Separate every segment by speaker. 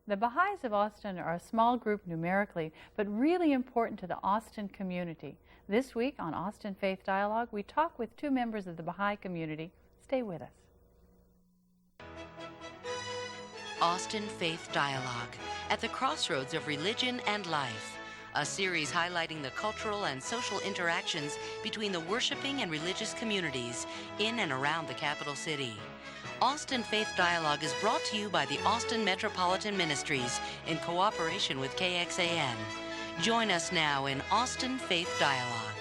Speaker 1: The Baha'is of Austin are a small group numerically, but really important to the Austin community. This week on Austin Faith Dialogue, we talk with two members of the Baha'i community. Stay with us.
Speaker 2: Austin Faith Dialogue, at the crossroads of religion and life. A series highlighting the cultural and social interactions between the worshiping and religious communities in and around the capital city. Austin Faith Dialogue is brought to you by the Austin Metropolitan Ministries in cooperation with KXAN. Join us now in Austin Faith Dialogue.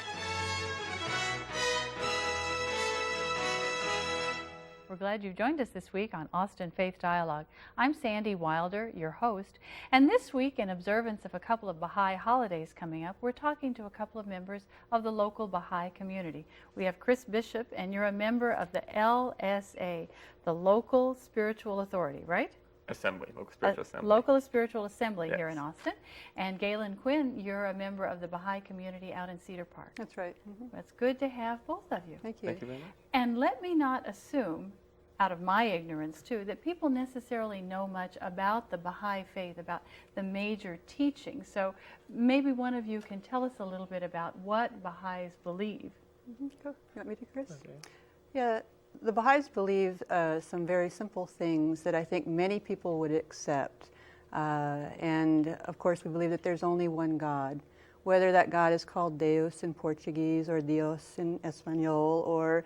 Speaker 1: We're glad you've joined us this week on Austin Faith Dialogue. I'm Sandy Wilder, your host, and this week, in observance of a couple of Baha'i holidays coming up, we're talking to a couple of members of the local Baha'i community. We have Chris Bishop, and you're a member of the LSA, the Local Spiritual Authority, right?
Speaker 3: Assembly, Local Spiritual Assembly.
Speaker 1: Local Spiritual Assembly
Speaker 3: Yes.
Speaker 1: here in Austin. And Galen Quinn, you're a member of the Baha'i community out in Cedar Park.
Speaker 4: That's right.
Speaker 1: It's good to have both of you.
Speaker 4: Thank you.
Speaker 3: Thank you very much.
Speaker 1: And let me not assume, out of my ignorance too, that people necessarily know much about the Baha'i faith, about the major teachings. So maybe one of you can tell us a little bit about what Baha'is believe.
Speaker 4: Go. You want me to, Chris?
Speaker 3: Okay.
Speaker 4: Yeah, the Baha'is believe some very simple things that I think many people would accept. And of course, we believe that there's only one God. Whether that God is called Deus in Portuguese or Dios in Espanol or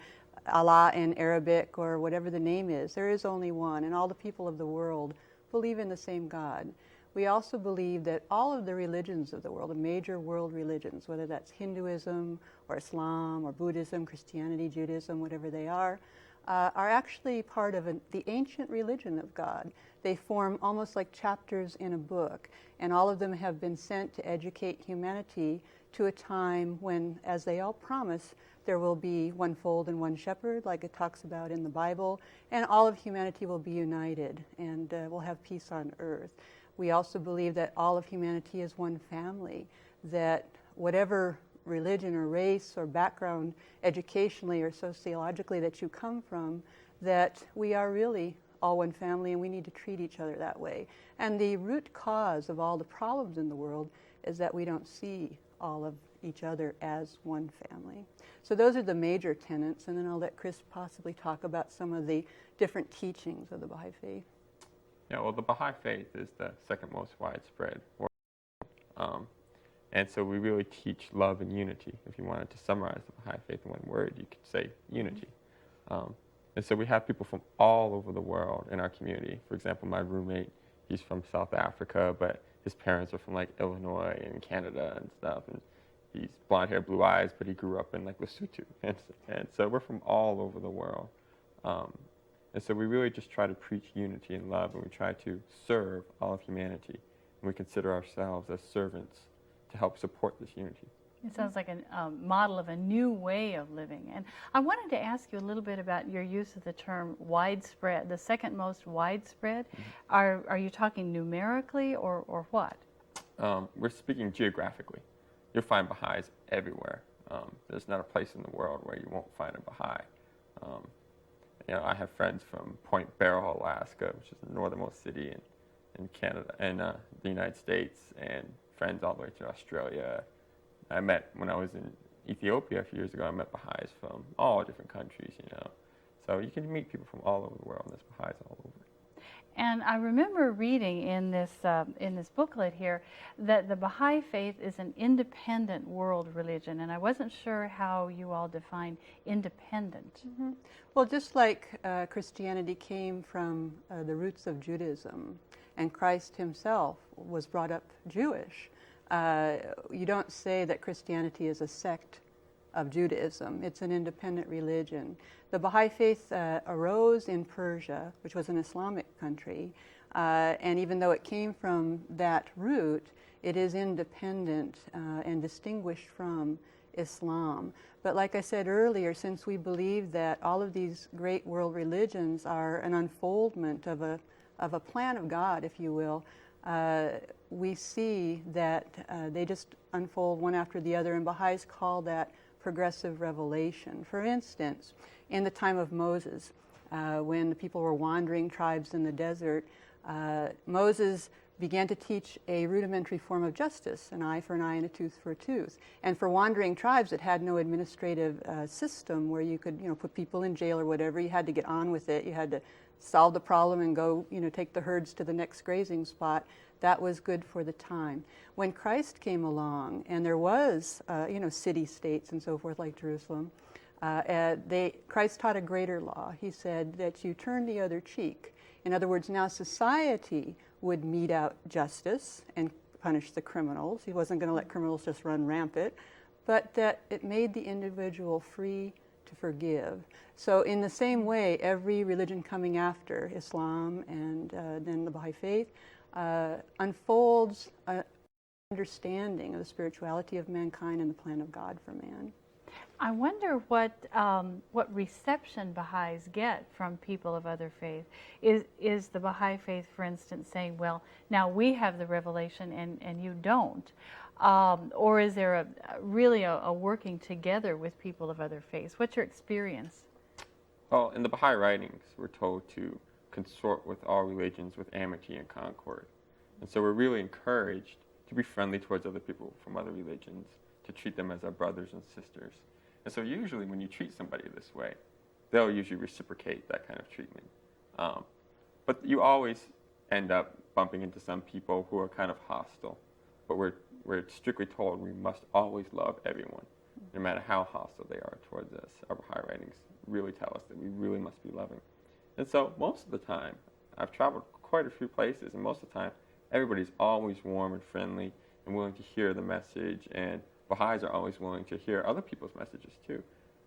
Speaker 4: Allah in Arabic or whatever the name is, there is only one, and all the people of the world believe in the same God. We also believe that all of the religions of the world, the major world religions, whether that's Hinduism or Islam or Buddhism, Christianity, Judaism, whatever they are actually part of the ancient religion of God. They form almost like chapters in a book, and all of them have been sent to educate humanity to a time when, as they all promise, there will be one fold and one shepherd, like it talks about in the Bible, and all of humanity will be united, and we'll have peace on earth. We also believe that all of humanity is one family, that whatever religion or race or background educationally or sociologically that you come from, that we are really all one family and we need to treat each other that way. And the root cause of all the problems in the world is that we don't see all of each other as one family. So those are the major tenets, and then I'll let Chris possibly talk about some of the different teachings of the Baha'i Faith.
Speaker 3: Yeah, well, the Baha'i Faith is the second most widespread. And so we really teach love and unity. If you wanted to summarize the Baha'i Faith in one word, you could say unity. And so we have people from all over the world in our community. For example, my roommate, he's from South Africa, but his parents are from like Illinois and Canada and stuff. And he's blonde hair, blue eyes, but he grew up in like Lesotho. And so we're from all over the world. And so we really just try to preach unity and love, and we try to serve all of humanity. And we consider ourselves as servants to help support this unity.
Speaker 1: It sounds like a model of a new way of living. And I wanted to ask you a little bit about your use of the term widespread, the second most widespread. Mm-hmm. Are you talking numerically or what?
Speaker 3: We're speaking geographically. You'll find Baha'is everywhere. There's not a place in the world where you won't find a Baha'i. I have friends from Point Barrow, Alaska, which is the northernmost city in Canada, and the United States, and friends all the way to Australia. I met, when I was in Ethiopia a few years ago, I met Baha'is from all different countries, So you can meet people from all over the world, and there's Baha'is all over.
Speaker 1: And I remember reading in this booklet here that the Baha'i Faith is an independent world religion, and I wasn't sure how you all define independent.
Speaker 4: Mm-hmm. Well, just like Christianity came from the roots of Judaism, and Christ himself was brought up Jewish, you don't say that Christianity is a sect of Judaism. It's an independent religion. The Baha'i Faith arose in Persia, which was an Islamic country, and even though it came from that root, it is independent and distinguished from Islam. But like I said earlier, since we believe that all of these great world religions are an unfoldment of a plan of God, if you will, we see that they just unfold one after the other, and Baha'is call that progressive revelation. For instance, in the time of Moses, when the people were wandering tribes in the desert, Moses began to teach a rudimentary form of justice, an eye for an eye and a tooth for a tooth. And for wandering tribes that had no administrative system where you could, put people in jail or whatever, you had to get on with it. You had to solve the problem and go, take the herds to the next grazing spot. That was good for the time. When Christ came along, and there was, city-states and so forth like Jerusalem, Christ taught a greater law. He said that you turn the other cheek. In other words, now society would mete out justice and punish the criminals. He wasn't going to let criminals just run rampant, but that it made the individual free to forgive. So in the same way, every religion coming after Islam and then the Baha'i Faith unfolds an understanding of the spirituality of mankind and the plan of God for man.
Speaker 1: I wonder what reception Baha'is get from people of other faith. Is the Baha'i Faith, for instance, saying, well, now we have the revelation and you don't? Or is there really a working together with people of other faiths? What's your experience?
Speaker 3: Well, in the Baha'i writings, we're told to consort with all religions with amity and concord. And so we're really encouraged to be friendly towards other people from other religions, to treat them as our brothers and sisters. And so usually when you treat somebody this way, they'll usually reciprocate that kind of treatment. But you always end up bumping into some people who are kind of hostile. But we're strictly told we must always love everyone, no matter how hostile they are towards us. Our Baha'i writings really tell us that we really must be loving. And so most of the time, I've traveled quite a few places, and most of the time, everybody's always warm and friendly and willing to hear the message, and Baha'is are always willing to hear other people's messages too.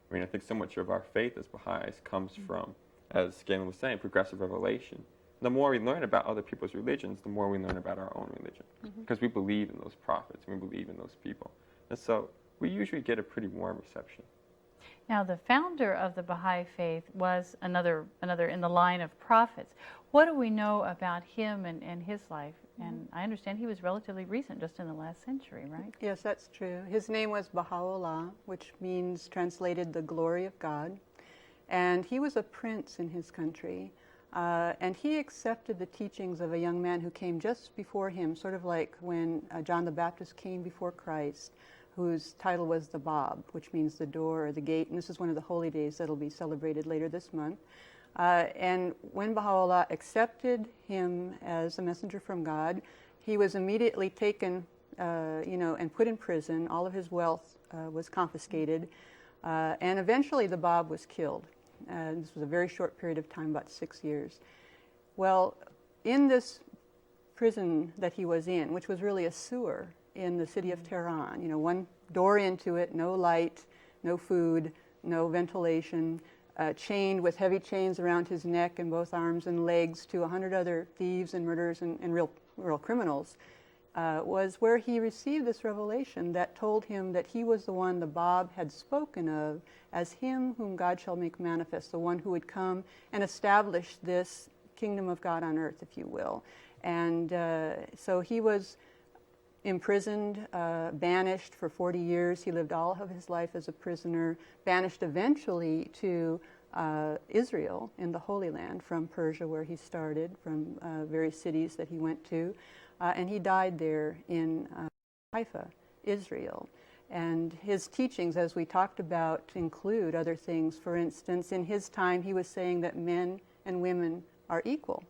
Speaker 3: I mean, I think so much of our faith as Baha'is comes from, as Galen was saying, progressive revelation. The more we learn about other people's religions, the more we learn about our own religion, because we believe in those prophets, and we believe in those people. And so we usually get a pretty warm reception.
Speaker 1: Now, the founder of the Baha'i Faith was another in the line of prophets. What do we know about him and his life? And I understand he was relatively recent, just in the last century, right?
Speaker 4: Yes, that's true. His name was Baha'u'llah, which means, translated, the glory of God. And he was a prince in his country. And he accepted the teachings of a young man who came just before him, sort of like when John the Baptist came before Christ, whose title was the Bab, which means the door or the gate. And this is one of the holy days that will be celebrated later this month. And when Baha'u'llah accepted him as a messenger from God, he was immediately taken, and put in prison. All of his wealth was confiscated. And eventually the Bab was killed. This was a very short period of time, about 6 years. Well, in this prison that he was in, which was really a sewer in the city of Tehran, one door into it, no light, no food, no ventilation, chained with heavy chains around his neck and both arms and legs to 100 other thieves and murderers and real criminals, was where he received this revelation that told him that he was the one the Bab had spoken of as him whom God shall make manifest, the one who would come and establish this kingdom of God on earth, if you will. And so he was imprisoned, banished for 40 years. He lived all of his life as a prisoner, banished eventually to Israel in the Holy Land from Persia, where he started, from various cities that he went to. And he died there in Haifa, Israel. And his teachings, as we talked about, include other things. For instance, in his time, he was saying that men and women are equal,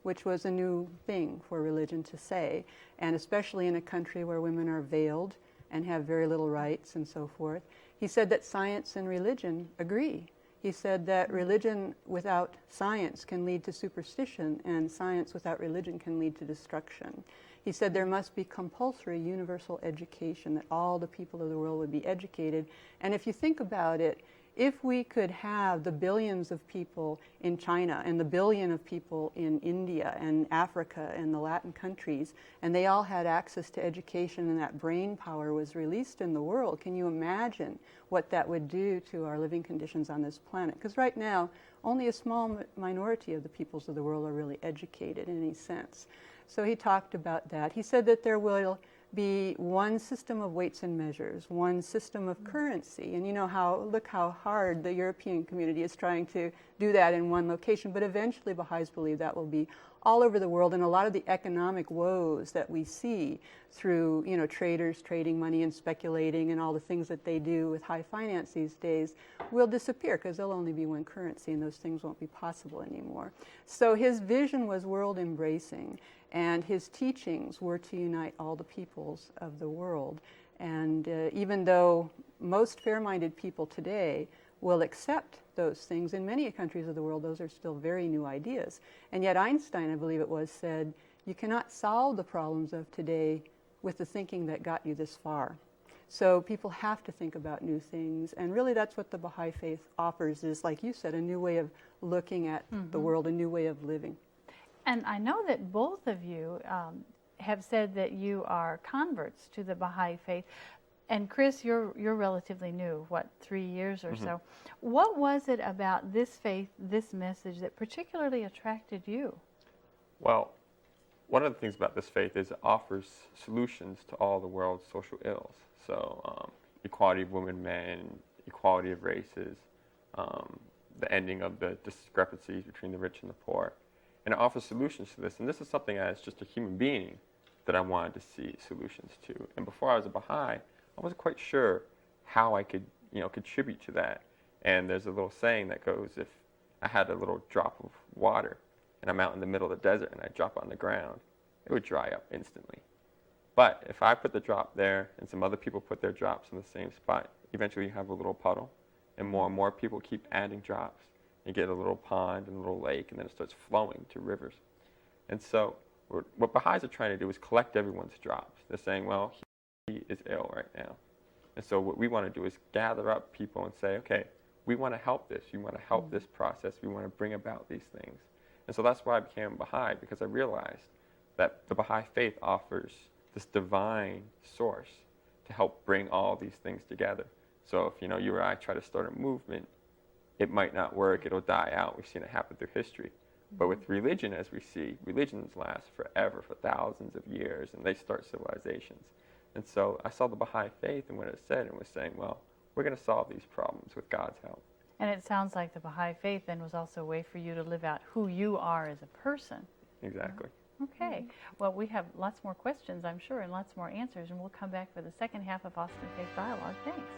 Speaker 4: which was a new thing for religion to say, and especially in a country where women are veiled and have very little rights and so forth. He said that science and religion agree. He said that religion without science can lead to superstition, and science without religion can lead to destruction. He said there must be compulsory universal education, that all the people of the world would be educated. And if you think about it, if we could have the billions of people in China and the billion of people in India and Africa and the Latin countries, and they all had access to education and that brain power was released in the world, can you imagine what that would do to our living conditions on this planet? Because right now, only a small minority of the peoples of the world are really educated in any sense. So he talked about that. He said that there will be one system of weights and measures, one system of currency. And look how hard the European community is trying to do that in one location. But eventually Baha'is believe that will be all over the world, and a lot of the economic woes that we see through, traders trading money and speculating and all the things that they do with high finance these days will disappear, because there'll only be one currency and those things won't be possible anymore. So his vision was world embracing, and his teachings were to unite all the peoples of the world. And even though most fair-minded people today will accept those things, in many countries of the world those are still very new ideas. And yet Einstein, I believe it was, said, you cannot solve the problems of today with the thinking that got you this far. So people have to think about new things, and really that's what the Baha'i Faith offers, is, like you said, a new way of looking at the world, a new way of living.
Speaker 1: And I know that both of you have said that you are converts to the Baha'i Faith. And Chris, you're relatively new, what, 3 years or so. What was it about this faith, this message, that particularly attracted you?
Speaker 3: Well, one of the things about this faith is it offers solutions to all the world's social ills. So equality of women, men, equality of races, the ending of the discrepancies between the rich and the poor. And it offers solutions to this. And this is something as just a human being that I wanted to see solutions to. And before I was a Baha'i, I wasn't quite sure how I could, contribute to that. And there's a little saying that goes, if I had a little drop of water and I'm out in the middle of the desert and I drop on the ground, it would dry up instantly. But if I put the drop there and some other people put their drops in the same spot, eventually you have a little puddle, and more people keep adding drops. You get a little pond and a little lake, and then it starts flowing to rivers. And so what Baha'is are trying to do is collect everyone's drops. They're saying, well, he is ill right now. And so what we want to do is gather up people and say, okay, we want to help this. We want to help this process. We want to bring about these things. And so that's why I became Baha'i, because I realized that the Baha'i Faith offers this divine source to help bring all these things together. So if, you or I try to start a movement, it might not work. It'll die out. We've seen it happen through history. But with religion, as we see, religions last forever, for thousands of years, and they start civilizations. And so I saw the Baha'i Faith and what it said, and was saying, well, we're going to solve these problems with God's help.
Speaker 1: And it sounds like the Baha'i Faith then was also a way for you to live out who you are as a person.
Speaker 3: Exactly.
Speaker 1: Okay. Well, we have lots more questions, I'm sure, and lots more answers, and we'll come back for the second half of Austin Faith Dialogue. Thanks.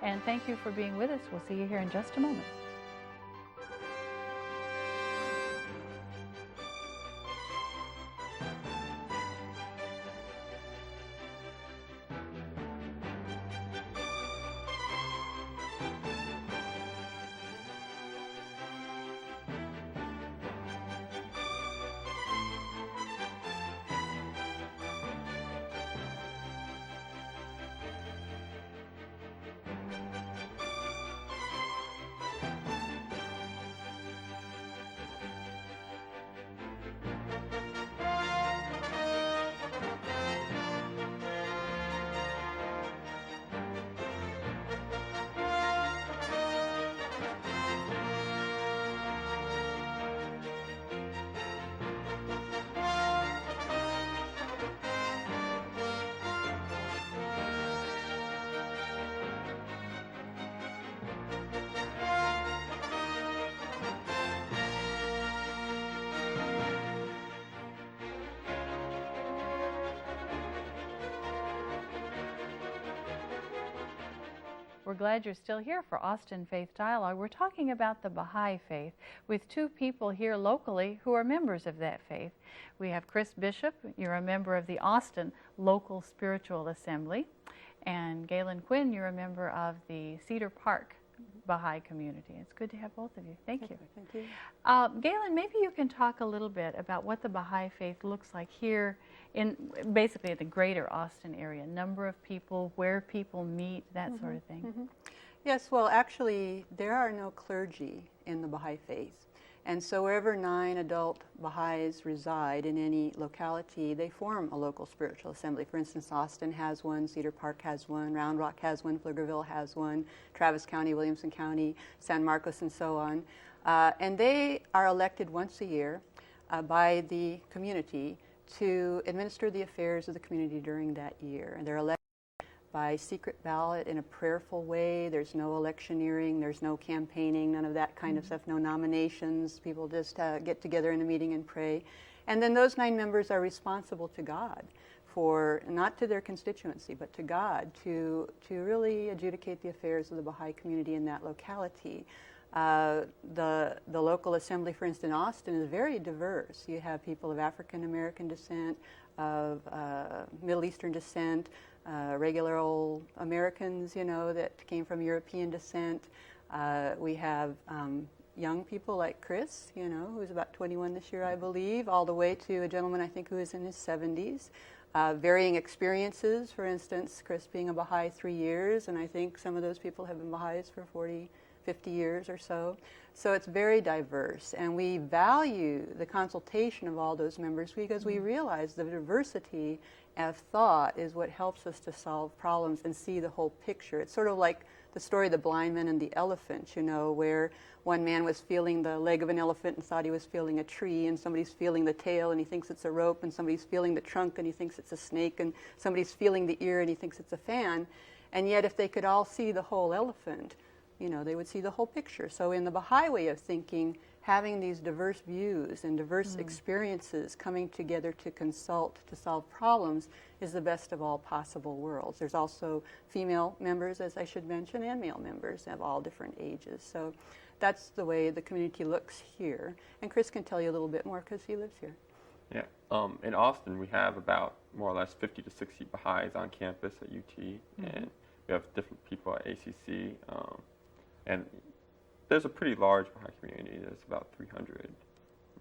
Speaker 1: And thank you for being with us. We'll see you here in just a moment. We're glad you're still here for Austin Faith Dialogue. We're talking about the Baha'i Faith with two people here locally who are members of that faith. We have Chris Bishop, you're a member of the Austin Local Spiritual Assembly, and Galen Quinn, you're a member of the Cedar Park Baha'i community. It's good to have both of you. Thank you.
Speaker 4: Thank you.
Speaker 1: Galen, maybe you can talk a little bit about what the Baha'i Faith looks like here in basically the greater Austin area, number of people, where people meet, that sort of thing.
Speaker 4: Yes, well, actually, there are no clergy in the Baha'i Faith. And so wherever 9 adult Baha'is reside in any locality, they form a local spiritual assembly. For instance, Austin has one, Cedar Park has one, Round Rock has one, Pflugerville has one, Travis County, Williamson County, San Marcos, and so on. And they are elected once a year by the community to administer the affairs of the community during that year. And they're elected by secret ballot in a prayerful way. There's no electioneering, there's no campaigning, none of that kind of stuff, no nominations. People just get together in a meeting and pray. And then those 9 members are responsible to God for, not to their constituency, but to God, to really adjudicate the affairs of the Baha'i community in that locality. The local assembly, for instance, in Austin is very diverse. You have people of African American descent, of Middle Eastern descent, regular old Americans, you know, that came from European descent. We have young people like Chris, you know, who's about 21 this year, I believe, all the way to a gentleman I think who is in his 70s. Varying experiences, for instance, Chris being a Baha'i 3 years, and I think some of those people have been Baha'is for 40, 50 years or so. So it's very diverse, and we value the consultation of all those members because we realize the diversity of thought is what helps us to solve problems and see the whole picture. It's sort of like the story of the blind man and the elephant, you know, where one man was feeling the leg of an elephant and thought he was feeling a tree, and somebody's feeling the tail and he thinks it's a rope, and somebody's feeling the trunk and he thinks it's a snake, and somebody's feeling the ear and he thinks it's a fan. And yet if they could all see the whole elephant, you know, they would see the whole picture. So in the Baha'i way of thinking, having these diverse views and diverse experiences coming together to consult to solve problems is the best of all possible worlds. There's also female members, as I should mention, and male members of all different ages. So that's the way the community looks here. And Chris can tell you a little bit more because he lives here.
Speaker 3: Yeah. In Austin, we have about more or less 50 to 60 Baha'is on campus at UT, and we have different people at ACC. And there's a pretty large Baha'i community. There's about 300,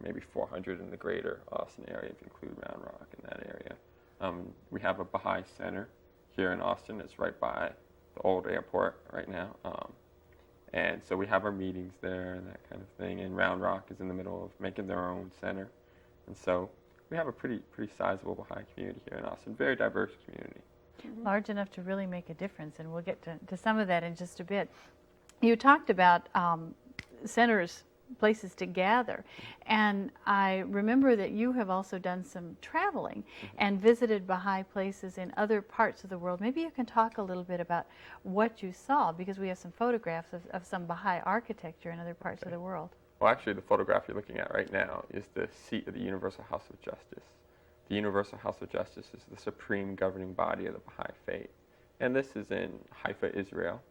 Speaker 3: maybe 400 in the greater Austin area, if you include Round Rock in that area. We have a Baha'i Center here in Austin. It's right by the old airport right now. And so we have our meetings there and that kind of thing. And Round Rock is in the middle of making their own center. And so we have a pretty sizable Baha'i community here in Austin, very diverse community.
Speaker 1: Large enough to really make a difference, and we'll get to some of that in just a bit. You talked about centers, places to gather, and I remember that you have also done some traveling and visited Baha'i places in other parts of the world. Maybe you can talk a little bit about what you saw, because we have some photographs of some Baha'i architecture in other parts of the world.
Speaker 3: Well, actually, the photograph you're looking at right now is the seat of the Universal House of Justice. The Universal House of Justice is the supreme governing body of the Baha'i Faith. And this is in Haifa, Israel.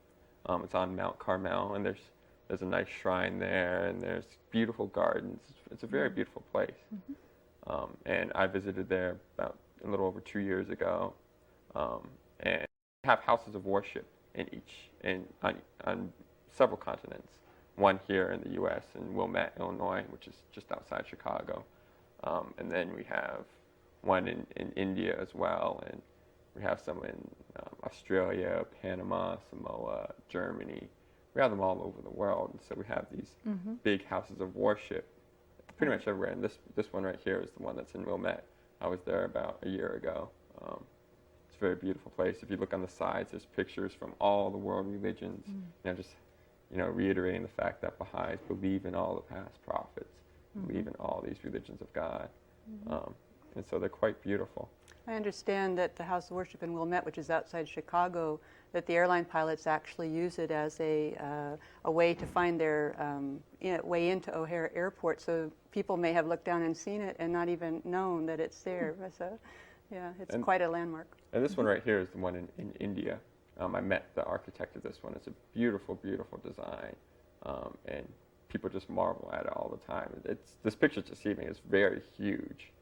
Speaker 3: It's on Mount Carmel, and there's a nice shrine there, and there's beautiful gardens. It's a very beautiful place. And I visited there about a little over 2 years ago, and have houses of worship on several continents. One here in the U.S. in Wilmette, Illinois, which is just outside Chicago, and then we have one in India as well, and we have some in Australia, Panama, Samoa, Germany. We have them all over the world, and so we have these big houses of worship pretty much everywhere. And this one right here is the one that's in Wilmette. I was there about a year ago. It's a very beautiful place. If you look on the sides, there's pictures from all the world religions. Just reiterating the fact that Baha'is believe in all the past prophets, believe in all these religions of God, and so they're quite beautiful.
Speaker 4: I understand that the House of Worship in Wilmette, which is outside Chicago, that the airline pilots actually use it as a way to find their way into O'Hare Airport. So people may have looked down and seen it and not even known that it's there. So, yeah, it's quite a landmark.
Speaker 3: And this one right here is the one in India. I met the architect of this one. It's a beautiful, beautiful design, and people just marvel at it all the time. This picture this evening is very huge.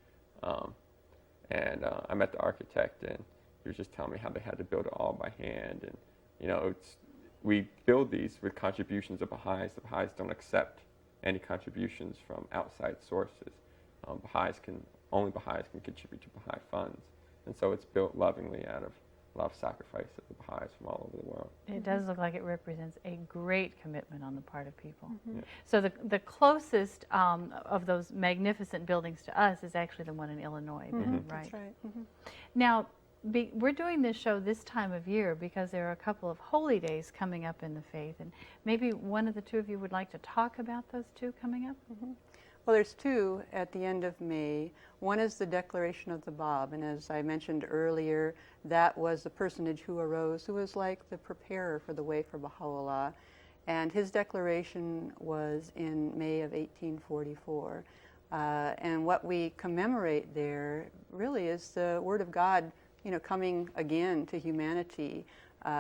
Speaker 3: And I met the architect, and he was just telling me how they had to build it all by hand. And, we build these with contributions of Baha'is. The Baha'is don't accept any contributions from outside sources. Only Baha'is can contribute to Baha'i funds. And so it's built lovingly out of a lot of sacrifice of the Baha'is from all over the world.
Speaker 1: It does look like it represents a great commitment on the part of people. So the closest of those magnificent buildings to us is actually the one in Illinois, right?
Speaker 4: That's right.
Speaker 1: Now, we're doing this show this time of year because there are a couple of holy days coming up in the faith, and maybe one of the two of you would like to talk about those two coming up?
Speaker 4: Well, there's two at the end of May. One is the Declaration of the Bab, and as I mentioned earlier, that was the personage who arose, who was like the preparer for the way for Baha'u'llah, and his declaration was in May of 1844. And what we commemorate there really is the Word of God, coming again to humanity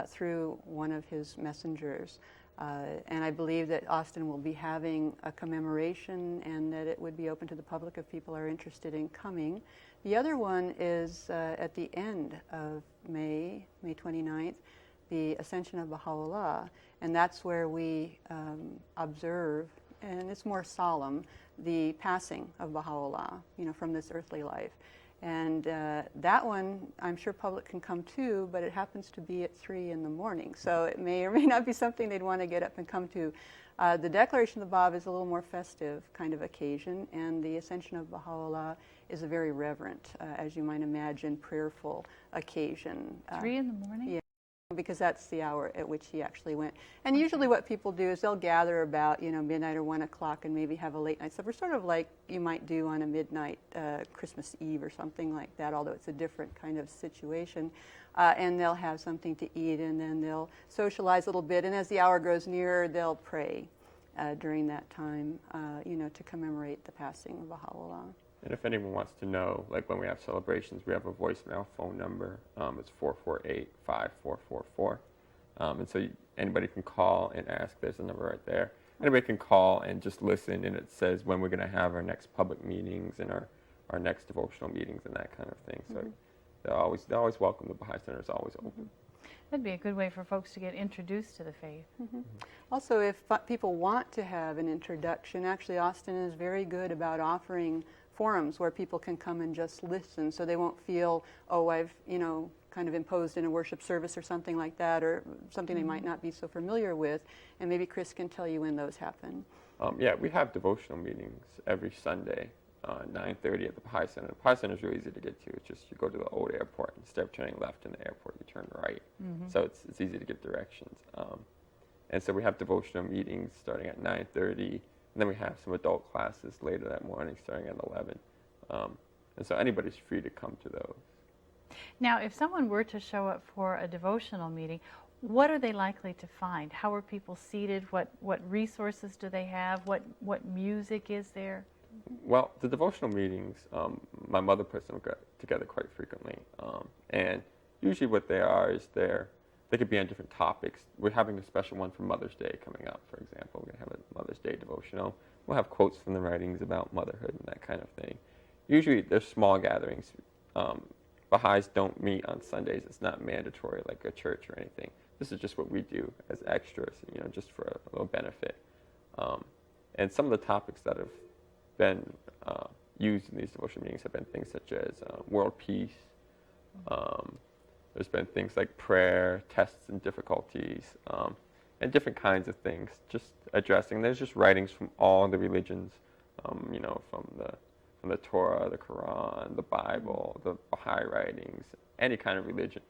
Speaker 4: through one of His messengers. And I believe that Austin will be having a commemoration and that it would be open to the public if people are interested in coming. The other one is at the end of May 29th, the Ascension of Baha'u'llah. And that's where we observe, and it's more solemn, the passing of Baha'u'llah, from this earthly life. And that one, I'm sure public can come to, but it happens to be at 3 in the morning. So it may or may not be something they'd want to get up and come to. The Declaration of the Bab is a little more festive kind of occasion, and the Ascension of Baha'u'llah is a very reverent, as you might imagine, prayerful occasion.
Speaker 1: 3 in the morning?
Speaker 4: Yeah, because that's the hour at which he actually went. And usually what people do is they'll gather about, midnight or 1 o'clock and maybe have a late night supper, sort of like you might do on a midnight Christmas Eve or something like that, although it's a different kind of situation. And they'll have something to eat, and then they'll socialize a little bit, and as the hour grows nearer, they'll pray during that time, to commemorate the passing of Baha'u'llah.
Speaker 3: And if anyone wants to know, like when we have celebrations, we have a voicemail phone number. It's 448-5444. And so anybody can call and ask. There's a number right there. Anybody can call and just listen, and it says when we're going to have our next public meetings and our next devotional meetings and that kind of thing. So they're always welcome. The Baha'i Center is always open.
Speaker 1: That'd be a good way for folks to get introduced to the faith.
Speaker 4: Also, if people want to have an introduction, actually Austin is very good about offering forums where people can come and just listen, so they won't feel, I've kind of imposed in a worship service or something like that, or something they might not be so familiar with. And maybe Chris can tell you when those happen.
Speaker 3: Yeah, we have devotional meetings every Sunday, 9:30 at the Baha'i Center. The Baha'i Center is really easy to get to. It's just you go to the old airport, instead of turning left in the airport, you turn right. So it's easy to get directions. And so we have devotional meetings starting at 9:30. And then we have some adult classes later that morning starting at 11. And so anybody's free to come to those.
Speaker 1: Now, if someone were to show up for a devotional meeting, what are they likely to find? How are people seated? What resources do they have? What music is there?
Speaker 3: Well, the devotional meetings, my mother puts them together quite frequently. And usually what they are is they could be on different topics. We're having a special one for Mother's Day coming up, for example. We're going to have a Mother's Day devotional. We'll have quotes from the writings about motherhood and that kind of thing. Usually there's small gatherings. Baha'is don't meet on Sundays. It's not mandatory like a church or anything. This is just what we do as extras, just for a little benefit. And some of the topics that have been used in these devotional meetings have been things such as world peace. There's been things like prayer, tests and difficulties, and different kinds of things, just addressing. There's just writings from all the religions, from the Torah, the Quran, the Bible, the Baha'i writings, any kind of religion.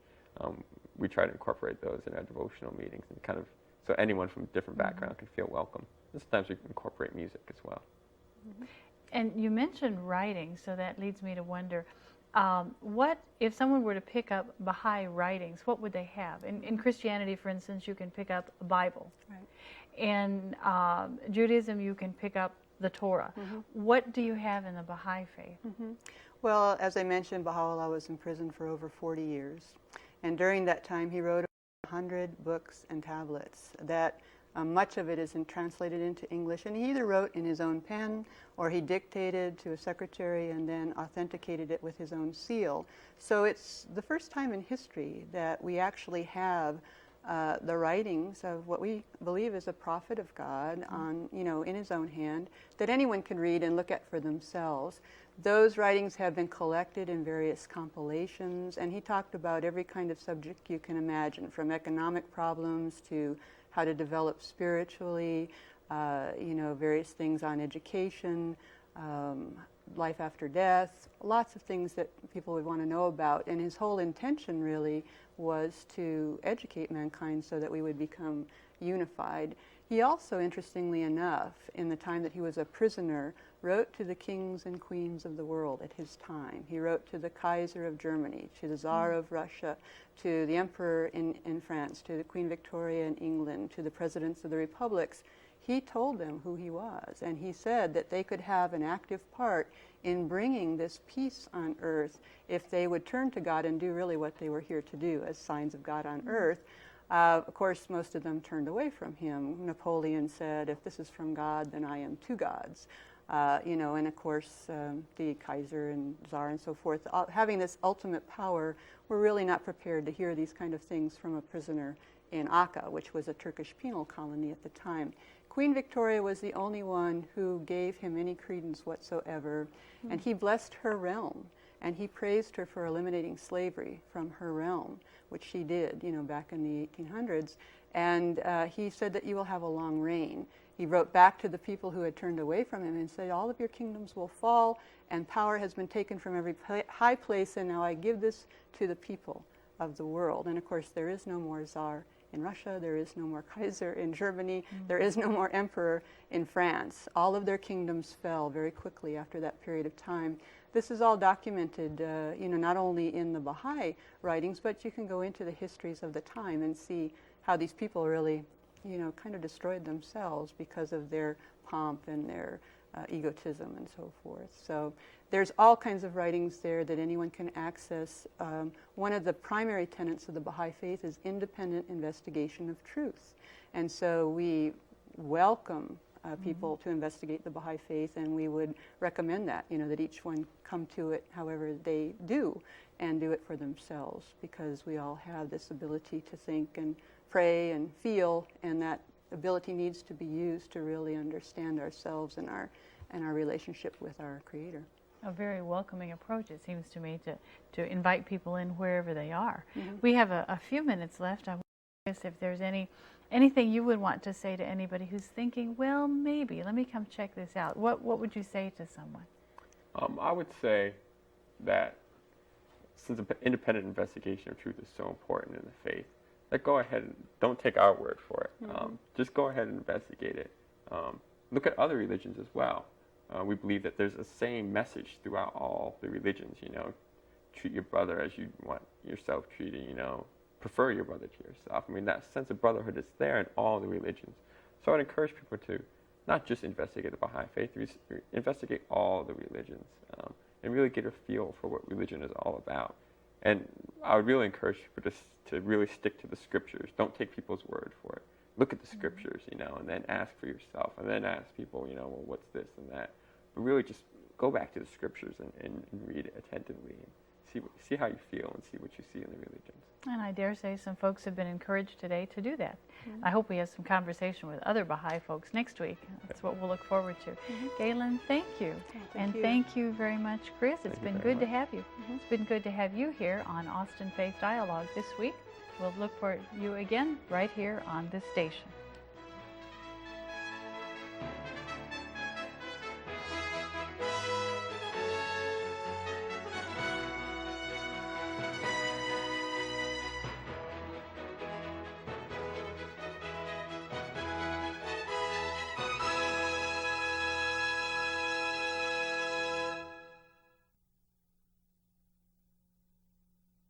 Speaker 3: We try to incorporate those in our devotional meetings, and kind of so anyone from a different background can feel welcome. And sometimes we incorporate music as well.
Speaker 1: And you mentioned writing, so that leads me to wonder, what if someone were to pick up Baha'i writings, what would they have? In Christianity, for instance, you can pick up a Bible.
Speaker 4: Right.
Speaker 1: In Judaism, you can pick up the Torah. What do you have in the Baha'i faith?
Speaker 4: Well, as I mentioned, Baha'u'llah was in prison for over 40 years. And during that time, he wrote 100 books and tablets that much of it is translated into English, and he either wrote in his own pen or he dictated to a secretary and then authenticated it with his own seal. So it's the first time in history that we actually have the writings of what we believe is a prophet of God on, in his own hand, that anyone can read and look at for themselves. Those writings have been collected in various compilations, and he talked about every kind of subject you can imagine, from economic problems to how to develop spiritually, various things on education, life after death, lots of things that people would want to know about. And his whole intention really was to educate mankind so that we would become unified. He also, interestingly enough, in the time that he was a prisoner, wrote to the kings and queens of the world at his time. He wrote to the Kaiser of Germany, to the Tsar of Russia, to the Emperor in France, to the Queen Victoria in England, to the presidents of the republics. he told them who he was, and he said that they could have an active part in bringing this peace on earth if they would turn to God and do really what they were here to do as signs of God on earth. Of course, most of them turned away from him. Napoleon said, if this is from God, then I am two gods. And of course, the Kaiser and Tsar and so forth, having this ultimate power, were really not prepared to hear these kind of things from a prisoner in Akka, which was a Turkish penal colony at the time. Queen Victoria was the only one who gave him any credence whatsoever, and he blessed her realm, and he praised her for eliminating slavery from her realm, which she did, back in the 1800s. And he said that you will have a long reign. He wrote back to the people who had turned away from him and said, all of your kingdoms will fall, and power has been taken from every high place, and now I give this to the people of the world. And of course, there is no more Tsar in Russia, there is no more Kaiser in Germany, there is no more emperor in France. All of their kingdoms fell very quickly after that period of time. This is all documented, not only in the Baha'i writings, but you can go into the histories of the time and see how these people really, kind of destroyed themselves because of their pomp and their egotism and so forth. So there's all kinds of writings there that anyone can access. One of the primary tenets of the Baha'i Faith is independent investigation of truth. And so we welcome people to investigate the Baha'i Faith, and we would recommend that, that each one come to it however they do and do it for themselves, because we all have this ability to think and pray and feel, and that ability needs to be used to really understand ourselves and our relationship with our Creator.
Speaker 1: A very welcoming approach, it seems to me, to invite people in wherever they are. We have a few minutes left. I wonder if there's anything you would want to say to anybody who's thinking, well, maybe, let me come check this out. What would you say to someone? I
Speaker 3: would say that since independent investigation of truth is so important in the faith, go ahead and don't take our word for it. Just go ahead and investigate it. Look at other religions as well. We believe that there's the same message throughout all the religions. Treat your brother as you want yourself treated. Prefer your brother to yourself. I mean, that sense of brotherhood is there in all the religions. So I'd encourage people to not just investigate the Baha'i Faith, investigate all the religions, and really get a feel for what religion is all about. And I would really encourage people to really stick to the scriptures. Don't take people's word for it. Look at the scriptures, and then ask for yourself, and then ask people, well, what's this and that. But really just go back to the scriptures and read it attentively and see how you feel and see what you see in the religions.
Speaker 1: And I dare say some folks have been encouraged today to do that. I hope we have some conversation with other Baha'i folks next week. That's what we'll look forward to. Galen, thank you. Thank you very much, Chris. It's been good to have you. It's been good to have you here on Austin Faith Dialogue this week. We'll look for you again right here on this station.